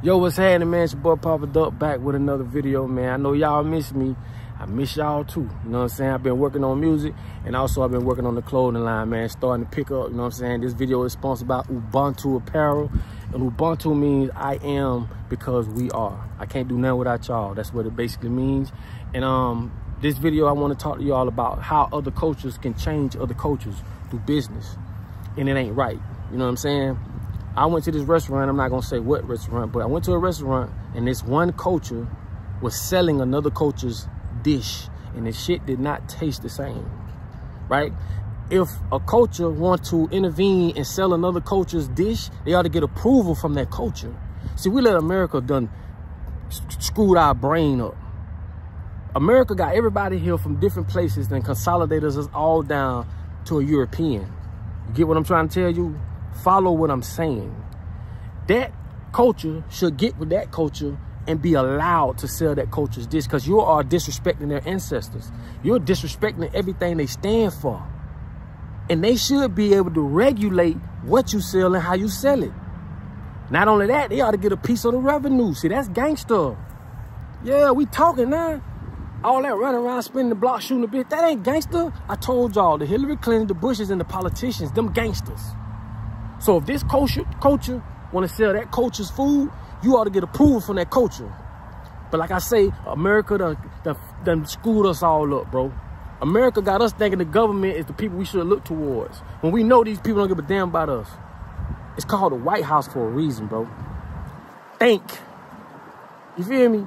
Yo, what's happening, man? It's your boy Papa Duck back with another video, man. I know y'all miss me. I miss y'all too. You know what I'm saying? I've been working on music, and also I've been working on the clothing line, man. Starting to pick up, you know what I'm saying? This video is sponsored by Ubuntu Apparel. And Ubuntu means I am because we are. I can't do nothing without y'all. That's what it basically means. And this video, I want to talk to y'all about how other cultures can change other cultures through business. And it ain't right. You know what I'm saying? I went to this restaurant. I'm not going to say what restaurant, but I went to a restaurant and this one culture was selling another culture's dish, and the shit did not taste the same, right? If a culture wants to intervene and sell another culture's dish, they ought to get approval from that culture. See, we let America done screwed our brain up. America got everybody here from different places and consolidated us all down to a European. You get what I'm trying to tell you? Follow what I'm saying. That culture should get with that culture and be allowed to sell that culture's dish, because you are disrespecting their ancestors. You're disrespecting everything they stand for. And they should be able to regulate what you sell and how you sell it. Not only that, they ought to get a piece of the revenue. See, that's gangster. Yeah, we talking now. All that running around, spinning the block, shooting a bit, that ain't gangster. I told y'all, the Hillary Clinton, the Bushes, and the politicians, them gangsters. So if this culture want to sell that culture's food, you ought to get approval from that culture. But like I say, America done screwed us all up, bro. America got us thinking the government is the people we should look towards, when we know these people don't give a damn about us. It's called the White House for a reason, bro. Think. You feel me?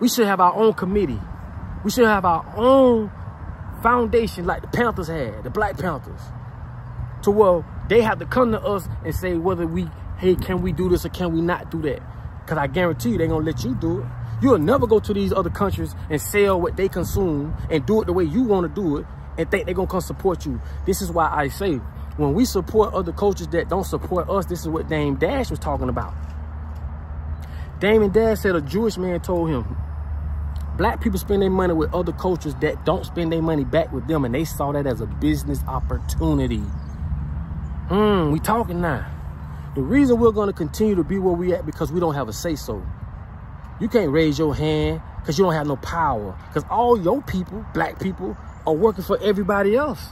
We should have our own committee. We should have our own foundation like the Panthers had, the Black Panthers. To where they have to come to us and say whether hey, can we do this or can we not do that? Because I guarantee you they ain't gonna let you do it. You'll never go to these other countries and sell what they consume and do it the way you want to do it and think they're gonna come support you. This is why I say, when we support other cultures that don't support us, this is what Dame Dash was talking about. Dame Dash said a Jewish man told him, black people spend their money with other cultures that don't spend their money back with them, and they saw that as a business opportunity. We talking now. The reason we're going to continue to be where we at because we don't have a say-so. You can't raise your hand because you don't have no power, because all your people, black people, are working for everybody else.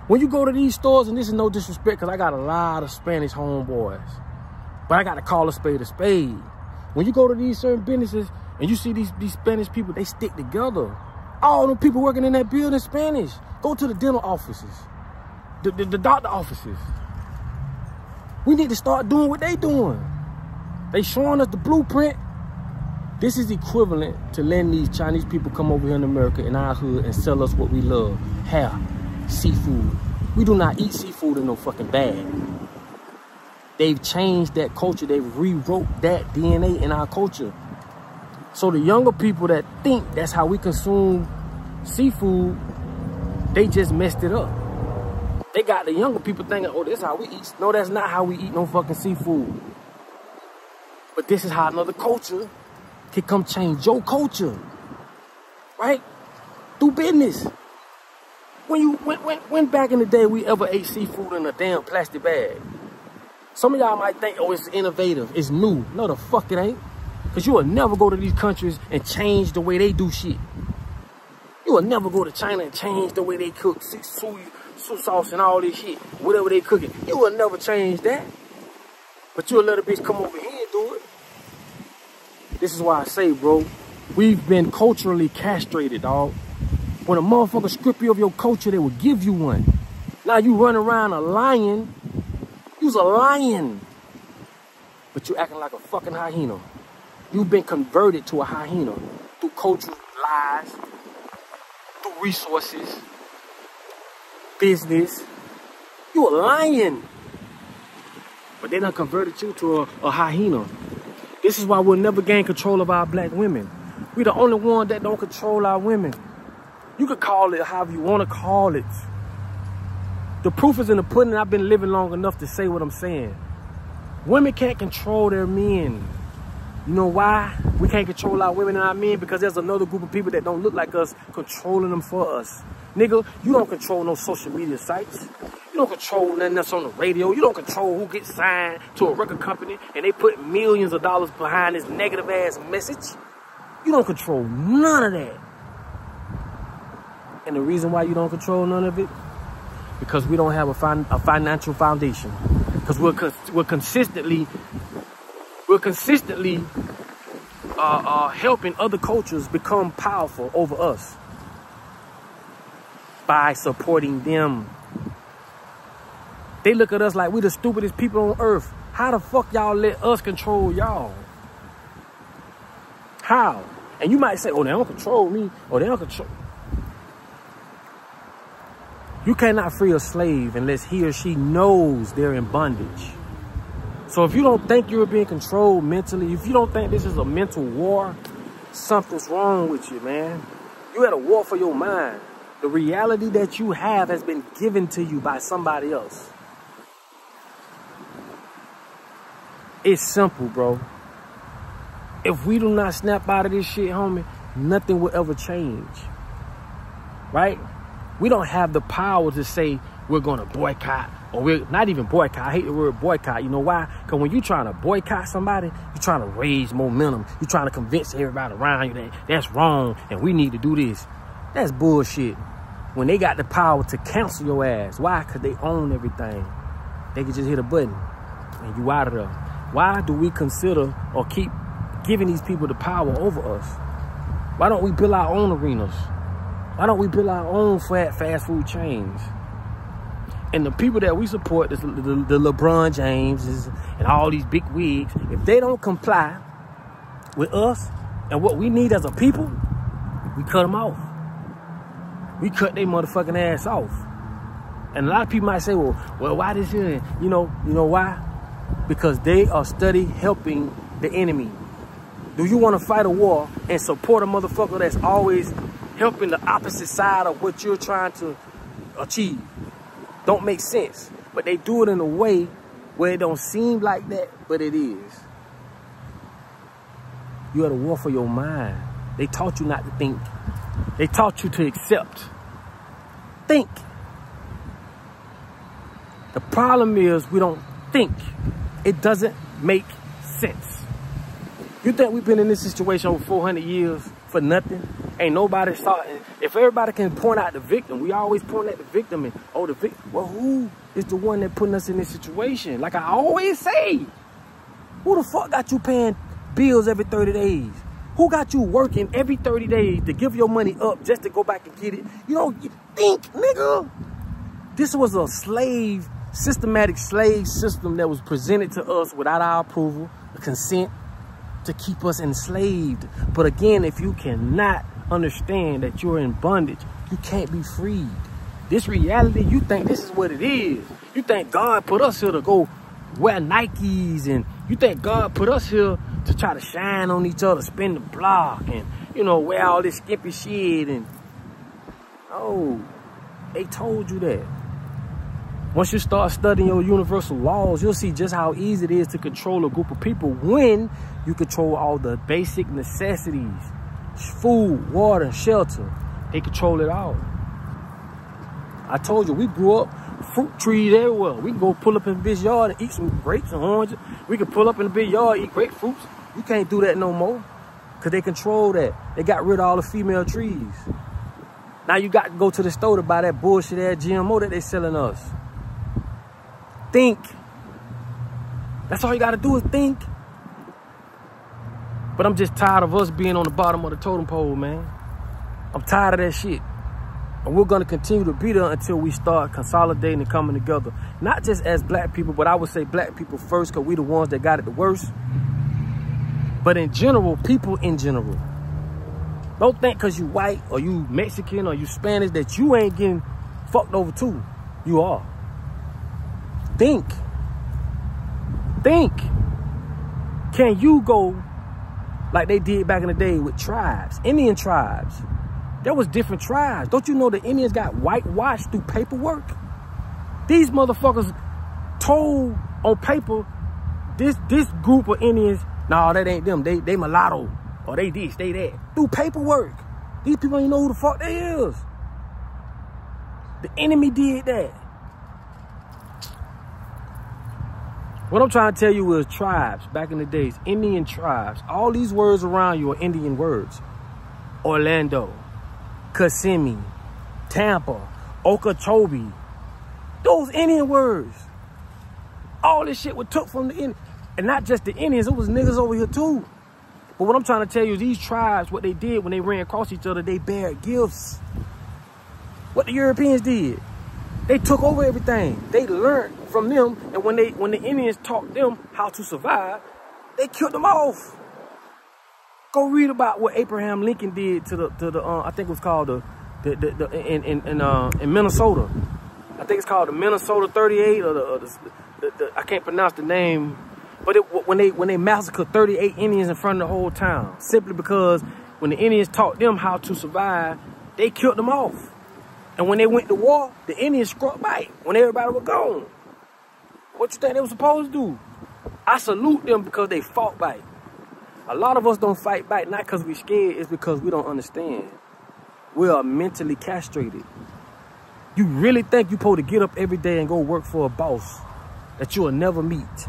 When you go to these stores, and this is no disrespect because I got a lot of Spanish homeboys, but I got to call a spade a spade. When you go to these certain businesses and you see these Spanish people, they stick together. All the people working in that building Spanish. Go to the dental offices, the doctor offices. We need to start doing what they doing. They showing us the blueprint. This is equivalent to letting these Chinese people come over here in America, in our hood, and sell us what we love. Hair, seafood. We do not eat seafood in no fucking bag. They've changed that culture. They've rewrote that DNA in our culture. So the younger people that think that's how we consume seafood, they just messed it up. They got the younger people thinking, oh, this is how we eat. No, that's not how we eat no fucking seafood. But this is how another culture can come change your culture, right? Through business. When back in the day we ever ate seafood in a damn plastic bag? Some of y'all might think, oh, it's innovative, it's new. No, the fuck it ain't. Because you will never go to these countries and change the way they do shit. You will never go to China and change the way they cook soy sauce and all this shit, whatever they cooking. You will never change that. But you'll let a bitch come over here and do it. This is why I say, bro, we've been culturally castrated, dog. When a motherfucker strip you of your culture, they will give you one. Now you run around a lion. You's a lion. But you acting like a fucking hyena. You've been converted to a hyena through cultural lies, through resources, business. You a lion. But they done converted you to a hyena. This is why we'll never gain control of our black women. We the only one that don't control our women. You could call it however you want to call it. The proof is in the pudding. I've been living long enough to say what I'm saying. Women can't control their men. You know why we can't control our women and our men? Because there's another group of people that don't look like us controlling them for us. Nigga, you don't control no social media sites. You don't control nothing that's on the radio. You don't control who gets signed to a record company and they put millions of dollars behind this negative ass message. You don't control none of that. And the reason why you don't control none of it, because we don't have a financial foundation. Because we're consistently helping other cultures become powerful over us by supporting them. They look at us like we the stupidest people on earth. How the fuck y'all let us control y'all? How? And you might say, oh, they don't control me, or they don't control. You cannot free a slave unless he or she knows they're in bondage. So if you don't think you're being controlled mentally, if you don't think this is a mental war, something's wrong with you, man. You're at a war for your mind. The reality that you have has been given to you by somebody else. It's simple, bro. If we do not snap out of this shit, homie, nothing will ever change. Right? We don't have the power to say we're going to boycott, or we're not even boycott. I hate the word boycott. You know why? Because when you're trying to boycott somebody, you're trying to raise momentum. You're trying to convince everybody around you that that's wrong and we need to do this. That's bullshit. When they got the power to cancel your ass. Why? Because they own everything. They can just hit a button and you out of there. Why do we consider or keep giving these people the power over us? Why don't we build our own arenas? Why don't we build our own fast food chains? And the people that we support, the LeBron Jameses and all these big wigs, if they don't comply with us and what we need as a people, we cut them off. We cut their motherfucking ass off. And a lot of people might say, well, why this here? You know why? Because they are steady helping the enemy. Do you want to fight a war and support a motherfucker that's always helping the opposite side of what you're trying to achieve? Don't make sense. But they do it in a way where it don't seem like that, but it is. You're at a war for your mind. They taught you not to think. They taught you to accept. Think. The problem is we don't think. It doesn't make sense. You think we've been in this situation over 400 years for nothing? Ain't nobody saw it. If everybody can point out the victim, we always point at the victim and, oh, the victim. Well, who is the one that putting us in this situation? Like I always say, who the fuck got you paying bills every 30 days? Who got you working every 30 days to give your money up just to go back and get it? You don't think, nigga. This was a systematic slave system that was presented to us without our approval, consent, to keep us enslaved. But again, if you cannot understand that you're in bondage, you can't be freed. This reality, you think this is what it is. You think God put us here to go wear Nikes, and you think God put us here to try to shine on each other, spin the block, and, you know, wear all this skimpy shit. And oh, they told you that. Once you start studying your universal laws, you'll see just how easy it is to control a group of people when you control all the basic necessities. Food, water, shelter. They control it all. I told you, we grew up, fruit trees everywhere. We can go pull up in the big yard and eat some grapes and oranges. We can pull up in the big yard, eat grapefruits. You can't do that no more because they control that. They got rid of all the female trees. Now you got to go to the store to buy that bullshit ass GMO that they selling us. Think. That's all you got to do is think. But I'm just tired of us being on the bottom of the totem pole, man. I'm tired of that shit. And we're going to continue to be there until we start consolidating and coming together. Not just as black people, but I would say black people first because we the ones that got it the worst. But in general, people in general. Don't think because you white or you Mexican or you Spanish that you ain't getting fucked over too. You are. Think. Think. Can you go like they did back in the day with tribes, Indian tribes? There was different tribes. Don't you know the Indians got whitewashed through paperwork? These motherfuckers told on paper, this group of Indians, no, that ain't them. They mulatto. Or they this, they that. Through paperwork. These people ain't know who the fuck they is. The enemy did that. What I'm trying to tell you is tribes, back in the days, Indian tribes. All these words around you are Indian words. Orlando, Kissimmee, Tampa, Okeechobee. Those Indian words. All this shit was took from the Indians. And not just the Indians, it was niggas over here too. But what I'm trying to tell you is these tribes, what they did when they ran across each other, they bared gifts. What the Europeans did, they took over everything. They learned from them, and when the Indians taught them how to survive, they killed them off. Go read about what Abraham Lincoln did to the I think it was called in Minnesota. I think it's called the Minnesota 38 or the I can't pronounce the name, but when they massacred 38 Indians in front of the whole town, simply because when the Indians taught them how to survive, they killed them off. And when they went to war, the Indians struck back when everybody was gone. What you think they were supposed to do? I salute them because they fought back. A lot of us don't fight back, not because we're scared, it's because we don't understand. We are mentally castrated. You really think you're supposed to get up every day and go work for a boss that you'll never meet?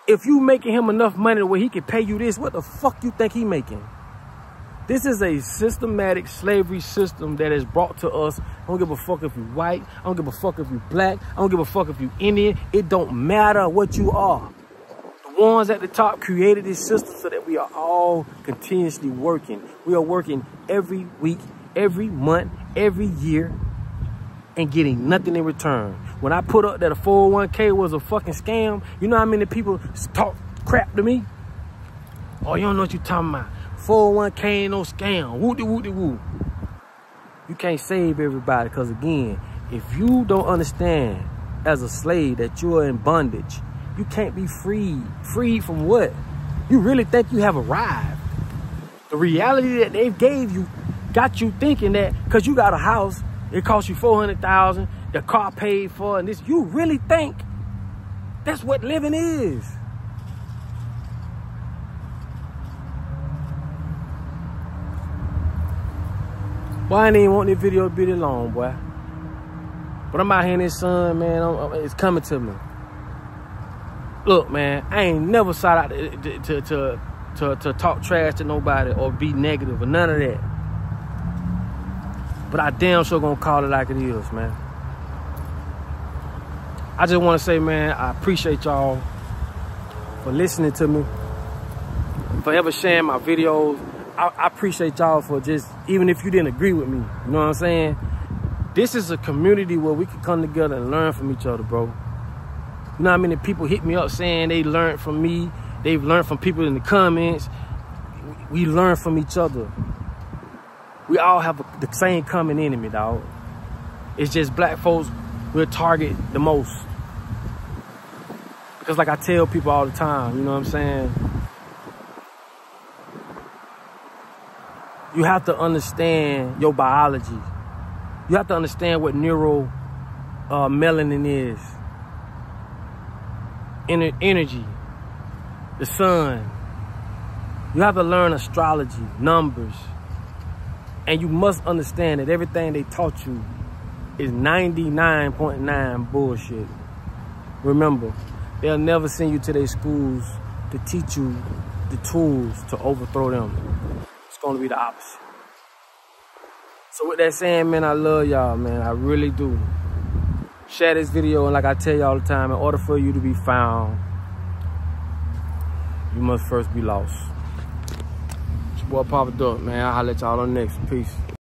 If you making him enough money where he can pay you this, what the fuck you think he making? This is a systematic slavery system that is brought to us. I don't give a fuck if you're white. I don't give a fuck if you're black. I don't give a fuck if you're Indian. It don't matter what you are. The ones at the top created this system so that we are all continuously working. We are working every week, every month, every year, and getting nothing in return. When I put up that a 401k was a fucking scam, you know how many people talk crap to me? Oh, you don't know what you're talking about. 401k ain't no scam. Woo-de-woo-de-woo. You can't save everybody, because again, if you don't understand as a slave that you are in bondage, you can't be freed. Freed from what? You really think you have arrived. The reality that they gave you got you thinking that because you got a house, it cost you $400,000, the car paid for, and this, you really think that's what living is. Boy, I didn't even want this video to be this long, boy. But I'm out here in this sun, man. It's coming to me. Look, man, I ain't never sought out to talk trash to nobody or be negative or none of that. But I damn sure gonna call it like it is, man. I just want to say, man, I appreciate y'all for listening to me, for ever sharing my videos. I appreciate y'all for just, even if you didn't agree with me, you know what I'm saying? This is a community where we can come together and learn from each other, bro. You know how many people hit me up saying they learned from me, they've learned from people in the comments. We learn from each other. We all have the same common enemy, dog. It's just black folks we'll target the most. Because like I tell people all the time, you know what I'm saying? You have to understand your biology. You have to understand what melanin is. Energy, the sun. You have to learn astrology, numbers. And you must understand that everything they taught you is 99.9 bullshit. Remember, they'll never send you to their schools to teach you the tools to overthrow them. It's going to be the opposite. So with that saying, man, I love y'all, man. I really do. Share this video, and like I tell you all the time, in order for you to be found, you must first be lost. It's your boy Papa Duck, man. I'll holler at y'all on the next. Peace.